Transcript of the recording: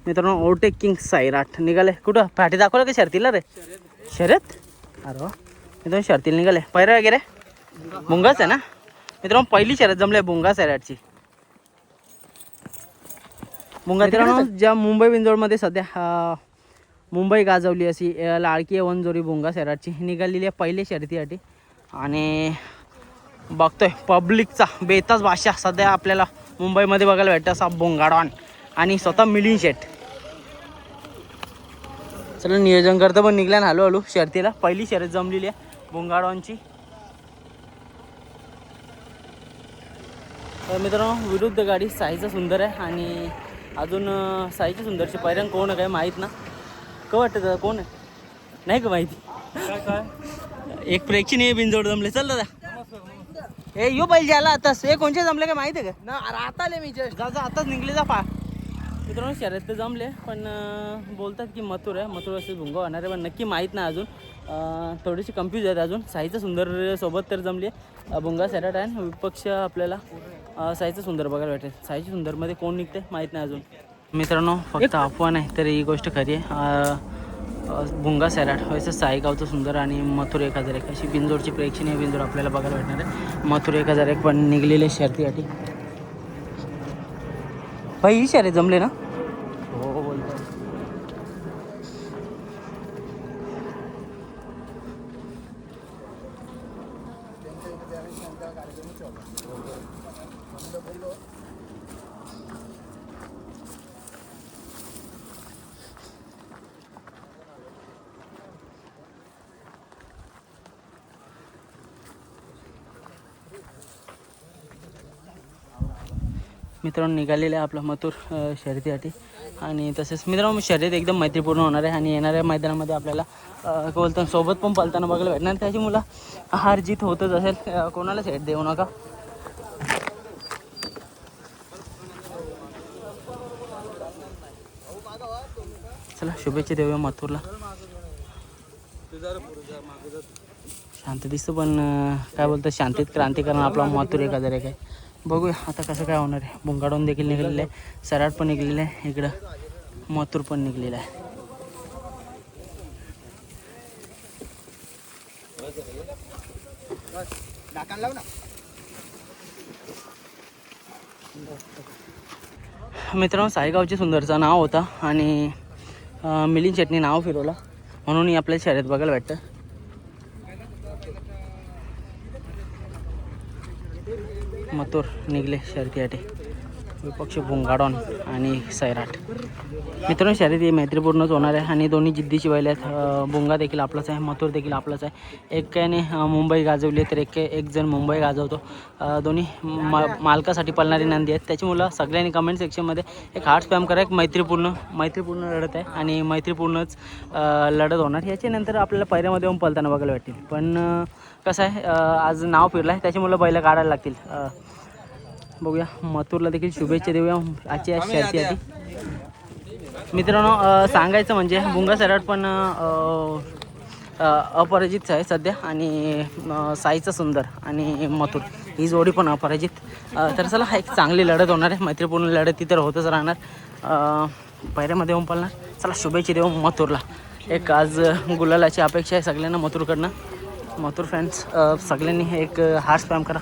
मित्रांनो ओव्हरटेकिंग सैराट निघाले. कुठं फाटी दाखवलं का शर्तीला रे? शर्यत अरे वा. मित्रांनो शर्तीला निघाले. पैरा वगैरे भुंगाच आहे ना मित्रांनो? पहिली शर्यत जमले भुंगा सैराटची. भुंगा मित्रांनो ज्या मुंबई बिंजोडमध्ये सध्या मुंबई गाजवली अशी लाडकी वनजोरी भुंगा सैराटची निघालेली आहे पहिली शर्यतीसाठी. आणि बघतोय पब्लिकचा बेताज भाषा सध्या आपल्याला मुंबईमध्ये बघायला भेटतं असा भुंगाडॉन आणि स्वतः मिलिंद शेठ. चला नियोजन करतं पण निघल्या ना हळूहळू शर्तीला. पहिली शर्यत जमलेली आहे भुंगाडॉनची. मित्रांनो विरुद्ध गाडी साईचा सुंदर आहे आणि अजून साईची सुंदरची पैरंग कोण आहे काय माहीत ना? का वाटतं कोण आहे नाही का माहिती? एक प्रेक्षणीय बिनजोड जमले. चल दादा हे यो बैल झाला आताच. हे कोणचे जमले काय माहिती आहे का? ना आता आले मी जस्ट आताच निघले जा पा. मित्रांनो शर्यत तर जमले पण बोलतात की मथुर आहे. मथुर असे भुंगा होणार आहे पण नक्की माहीत नाही अजून. थोडीशी कन्फ्यूज आहेत अजून. साईचं सुंदर सोबत तर जमली भुंगा सैराट आहे. विपक्ष आपल्याला साईचं सुंदर बघायला भेटेल. साईच्या सुंदरमध्ये कोण निघते माहीत नाही अजून. मित्रांनो फक्त अफवा नाही तर ही गोष्ट खरी आहे. भुंगा सैराट व्हायचं साईगावचं सुंदर आणि मथुर 1001 अशी बिंजोडची प्रेक्षणीय बिंजोड आपल्याला बघायला भेटणार आहे. मथुर 1001 पण निघलेले शर्तीसाठी. भाई ही शर्यत जमले ना? हो बोलतो. मित्रांनो निघालेलं आहे आपला मथुर शर्यतीसाठी. आणि तसेच मित्रांनो शर्यत एकदम मैत्रीपूर्ण होणार आहे आणि येणाऱ्या मैदानामध्ये आपल्याला बोलताना सोबत पण पळताना बघायला भेटणार. त्याची मुलं हार जीत होतच असेल. कोणाला सेट देऊ नका. चला शुभेच्छा देऊया मथुरला. शांत दिसतं पण काय बोलतं शांतीत क्रांती करणं आपला मथुर 1001 आहे. बघूया आता कसं काय होणार आहे. भुंगाडून देखील निघलेलं आहे. सैराट पण निघलेलं आहे. इकडं मथुर पण निघलेलं आहे. मित्रांनो साईगावची सुंदरचं नाव होता आणि मिलिंद शेटनी नाव फिरवलं म्हणून आपल्याला शर्यत बघायला भेटतं. मथुर निघले शर्यतीसाठी. विपक्ष भुंगाडॉन आणि सैराट. मित्रांनो शर्यत ही मैत्रीपूर्णच होणार आहे आणि दोन्ही जिद्दीची बैल आहेत. भुंगा देखील आपलाच आहे. मथुर देखील आपलाच आहे. एकाने मुंबई गाजवली तर एक जण मुंबई गाजवतो. दोन्ही मालकासाठी पळणारी नंदी आहेत. त्याची मुलं सगळ्यांनी कमेंट सेक्शनमध्ये एक हार्ट स्पॅम करा. एक मैत्रीपूर्ण लढत आहे आणि मैत्रीपूर्णच लढत होणार. याच्यानंतर आपल्याला पहिऱ्यामध्ये येऊन पळताना बघायला भेटतील. पण कसं आहे आज नाव फिरलं आहे त्याची मुलं बैल काढायला लागतील. बघूया मथुरला देखील शुभेच्छा देऊया आजच्या शर्यतीसाठी. मित्रांनो सांगायचं म्हणजे भुंगा सैराट पण अपराजित आहे सध्या आणि साईचा सुंदर आणि मथुर ही जोडी पण अपराजित. तर चला एक चांगली लढत होणार आहे. मैत्रीपूर्ण लढत ती तर होतच राहणार. पहिऱ्यामध्ये येऊन पळणार. चला शुभेच्छा देऊ मथुरला. एक आज गुलालाची अपेक्षा आहे सगळ्यांना मथुरकडनं. मथुर फॅन्स सगळ्यांनी एक हार्ट स्पॅम करा.